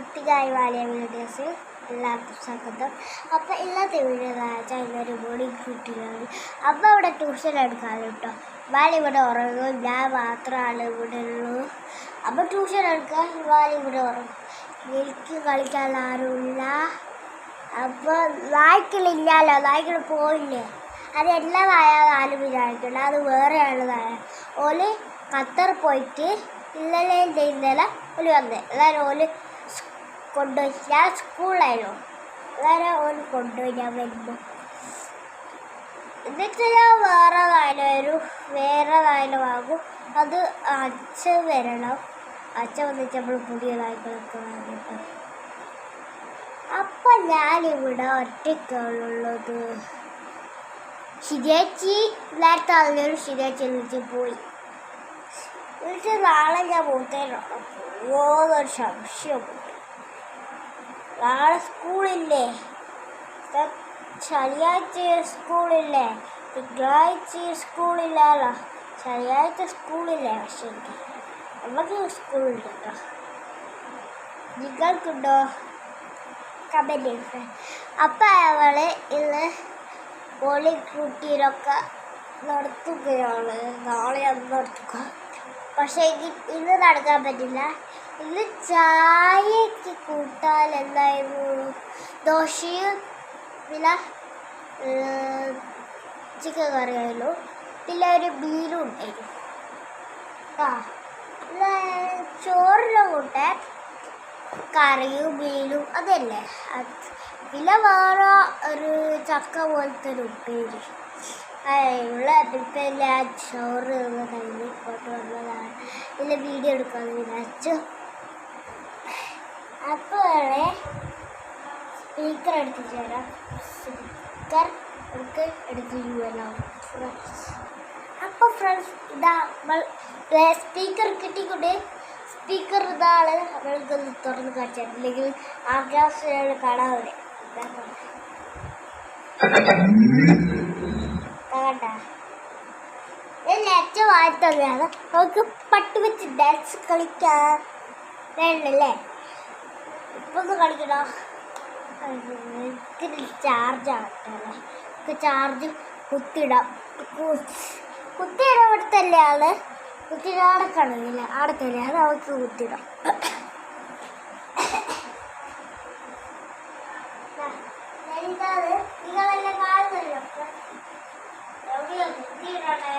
കുട്ടിക്കായി Walia videos എല്ലാവർക്കും സ്വാഗതം. അപ്പോൾ ഇന്നത്തെ വീഡിയോ ഇന്നൊരു മോർണിംഗ് കുട്ടികളാണ്. അപ്പോൾ ഇവിടെ ട്യൂഷൻ എടുക്കാറ് കേട്ടോ. വാലി ഇവിടെ ഉറങ്ങും, ഞാൻ മാത്രമാണ് ഇവിടെ ഉള്ളൂ. അപ്പോൾ ട്യൂഷൻ എടുക്കാൻ വാലി ഇവിടെ ഉറങ്ങും. എനിക്ക് കളിക്കാൻ ആരുമില്ല. അപ്പോൾ നായ്ക്കളില്ലല്ലോ, നായ്ക്കൾ പോയില്ലേ. അതെല്ലാതായ 4 വിചാരിക്കണ്ട, അത് വേറെയുള്ളതായ ഓല് ഖത്തർ പോയിട്ട് ഇന്നലെ ഓല് വന്നേ. അതായത് ഓല് കൊണ്ടുപോയി, ഞാൻ സ്കൂളിലായിരുന്നു. അതായത് ഓല് കൊണ്ടുപോയി ഞാൻ വരുമ്പോൾ. എന്നിട്ട് ഞാൻ വേറെ നായന വാങ്ങും. അത് അച്ഛൻ വരണം. അച്ഛൻ വന്നിട്ട് നമ്മൾ പുതിയ നായ്ക്കളൊക്കെ വാങ്ങിയിട്ട്. അപ്പം ഞാനിവിടെ ഒറ്റയ്ക്കുള്ളത്. ശരിയാച്ചി നേരത്തെ അതിനൊരു ശരിയാച്ചി വിളിച്ച് പോയി. വിളിച്ച് നാളെ ഞാൻ പോത്തേനോ പോന്നൊരു സംശയമുണ്ട്. നാളെ സ്കൂളില്ലേ, ശനിയാഴ്ച സ്കൂളില്ലേ, തിങ്കളാഴ്ച സ്കൂളില്ലല്ലോ. ശനിയാഴ്ച സ്കൂളില്ലേ, പക്ഷേ നമുക്ക് സ്കൂളുണ്ട് കേട്ടോ. നിങ്ങൾക്കുണ്ടോ? കമന്റ്. അപ്പം അവള് ഇന്ന് മോർണിംഗ് കുട്ടിയിലൊക്കെ നടത്തുകയാണ്. നാളെ അത് നടത്തുക. പക്ഷേ ഇന്ന് നടക്കാൻ പറ്റില്ല. ഇന്ന് ചായക്ക് കൂട്ടാൻ എന്തായിരുന്നു? ദോശയും പിന്നെ ചിക്കൻ കറിയായിരുന്നു. പിന്നെ ഒരു ബീലും ഉണ്ടായിരുന്നു. ചോറിൻ്റെ കൂട്ടാൻ കറിയും ബീലും അതല്ലേ. പിന്നെ വേറെ ഒരു ചക്ക പോലത്തെ ഒരു ഉപ്പേരി. ഇപ്പം ഞാൻ ചോറ് കഴിഞ്ഞ് ഇങ്ങോട്ട് വന്നതാണ്. ഇതിൽ വീഡിയോ എടുക്കാമെന്ന് വിചാരിച്ചു. അപ്പോൾ സ്പീക്കർ എടുത്ത് തരാം. സ്പീക്കർ നമുക്ക് എടുത്ത് തരുമല്ലോ ഫ്രണ്ട്സ്. അപ്പോൾ ഫ്രണ്ട്സ് ഇതാ നമ്മൾ സ്പീക്കർ കിട്ടിക്കൊണ്ട് സ്പീക്കർ ഇതാണ്. നമ്മൾക്കൊന്ന് തുറന്ന് കാണിച്ചിട്ടില്ലെങ്കിൽ ആകാശം കാണാതെ കണ്ട നെറ്റ് വാങ്ങി തന്നെയാണ്. നമുക്ക് പട്ട് വെച്ച് ഡാൻസ് കളിക്കാൻ വേണ്ടല്ലേ. ഇപ്പൊ ഒന്ന് കളിക്കണോ? എനിക്ക് ചാർജ് ആവട്ടല്ലേ. നമുക്ക് ചാർജ് കുത്തിയിടാം. കുത്തിയിടാൻ ഇവിടുത്തല്ലേ ആള്. കുത്തിയിടാടെ കളിയില്ല, അവിടെ തന്നെ അത് അവർക്ക് കുത്തിയിടാം. നിങ്ങളെല്ലാം കാണുന്നല്ലോ. കുത്തിയിടണേ.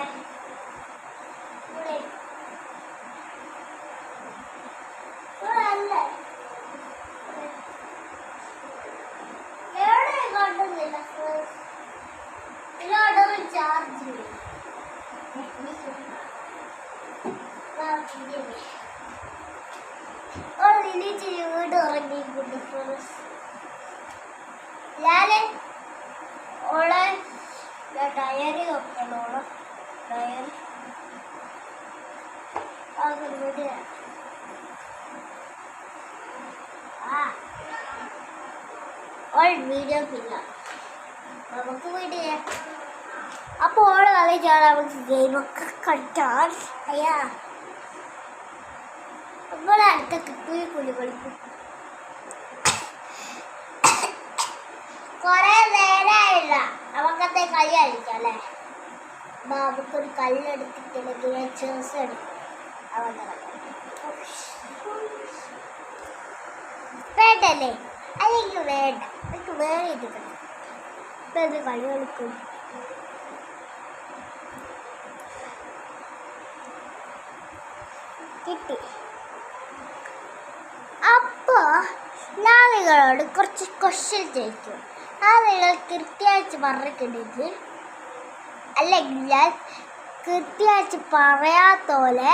ചാർജ് വീട് ഉറങ്ങിക്കൊണ്ട് ഞാന് ഓളെ ടയറ് നോക്കണോളെ ടയർ വീട് വീഡിയോ പിന്നെ നമുക്ക് വീട് ചെയ്യാം. അപ്പോൾ ഓള് കളിച്ചാണ് നമുക്ക് ഗെയിമൊക്കെ കളിക്കാൻ. അയ്യാ നമ്മളെ അടുത്ത കിട്ടുകയും കുളി കളിക്കും. കുറേ നേരമായില്ല നമുക്കത്തെ കളി കളിക്കാം അല്ലേ. നമുക്കൊരു കല്ലെടുത്തിട്ടില്ലെങ്കിൽ ചേഴ്സ് എടുക്കും. അവൻ്റെ വേണ്ടല്ലേ, അല്ലെങ്കിൽ വേണ്ട, എനിക്ക് വേറെ ഇരിക്കണം. ഇപ്പം എന്ത് കളി കളിക്കും? കിട്ടി. അപ്പോൾ ഞാൻ നിങ്ങളോട് കുറച്ച് ക്വസ്റ്റ്യൻ ചോദിക്കും. ആ നിങ്ങൾ കൃത്യമായിട്ട് പറഞ്ഞിട്ടുണ്ടെങ്കിൽ, അല്ലെങ്കിൽ ഞാൻ കൃത്യമായിട്ട് പറയാത്ത പോലെ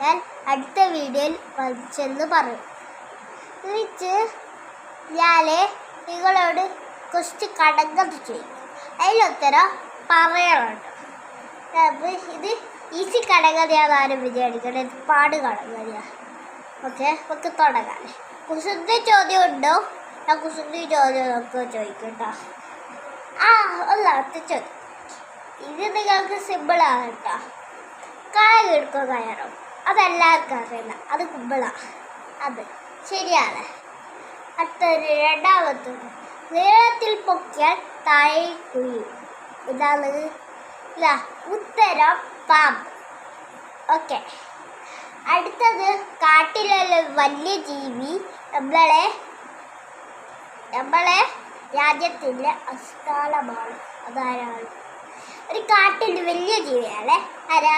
ഞാൻ അടുത്ത വീഡിയോയിൽ ചെന്ന് പറയും. എന്നിട്ട് ഞാൻ നിങ്ങളോട് ക്വസ്റ്റ്യൻ കടങ്ങത് ചെയ്യും. അതിലുത്തരം പറയണുണ്ട്. ഇത് ഈസി കടങ്ങതയാണ് ആരും വിചാരിക്കണം. ഇത് പാട് കടങ്ങതയാണ്. ഓക്കെ, നമുക്ക് തുടങ്ങാം. കുസൃതി ചോദ്യം ഉണ്ടോ? ഞാൻ കുസൃതി ചോദ്യം നമുക്ക് ചോദിക്കട്ടോ. ഒന്നാമത്തെ ചോദ്യം, ഇത് നിങ്ങൾക്ക് സിമ്പിളാണ് കേട്ടോ. കായ എടുക്കുക കയറും, അതെല്ലാവർക്കും അറിയില്ല, അത് സിമ്പിളാണ്. അത് ശരിയാണ്. അടുത്തൊരു രണ്ടാമത്തത്, നീളത്തിൽ പൊക്കിയാൽ താഴെ കുഴി. ഇതാണ് ഇല്ല, ഉത്തരം പാമ്പ്. ഓക്കെ. അടുത്തത്, കാട്ടിലുള്ള വന്യജീവി നമ്മളെ രാജ്യത്തിൻ്റെ അസ്ഥാനമാണ്. അതാരാണ്? ഒരു കാട്ടിൽ വലിയ ജീവിയാണ്. ആരാ?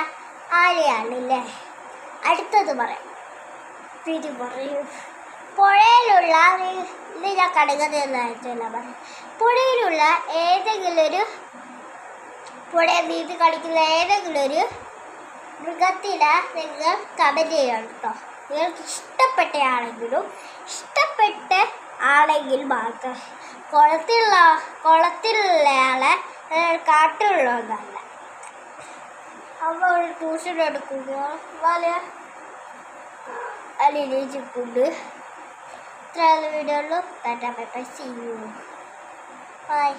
ആനയാണല്ലേ. അടുത്തത് പറയാം. പിന്നെ പറയും, പുഴയിലുള്ള ഇത് ഞാൻ കടകഥ എന്നല്ല പറയാം. പുഴയിലുള്ള പുഴയിൽ നീന്തി കളിക്കുന്ന ഏതെങ്കിലും ഒരു മൃഗത്തിനെ നിങ്ങൾ കമൻറ്റ് ചെയ്യണം കേട്ടോ. നിങ്ങൾക്ക് ഇഷ്ടപ്പെട്ട ആണെങ്കിൽ മാത്രം. കുളത്തിലുള്ള ആളെ കാട്ടിലുള്ളതല്ല. അപ്പോൾ ഒരു ട്യൂഷൻ എടുക്കുക അലിയിച്ചിട്ടുണ്ട്. ഇത്ര വീഡിയോ ഉള്ളൂ. Tata bye bye, see you. By.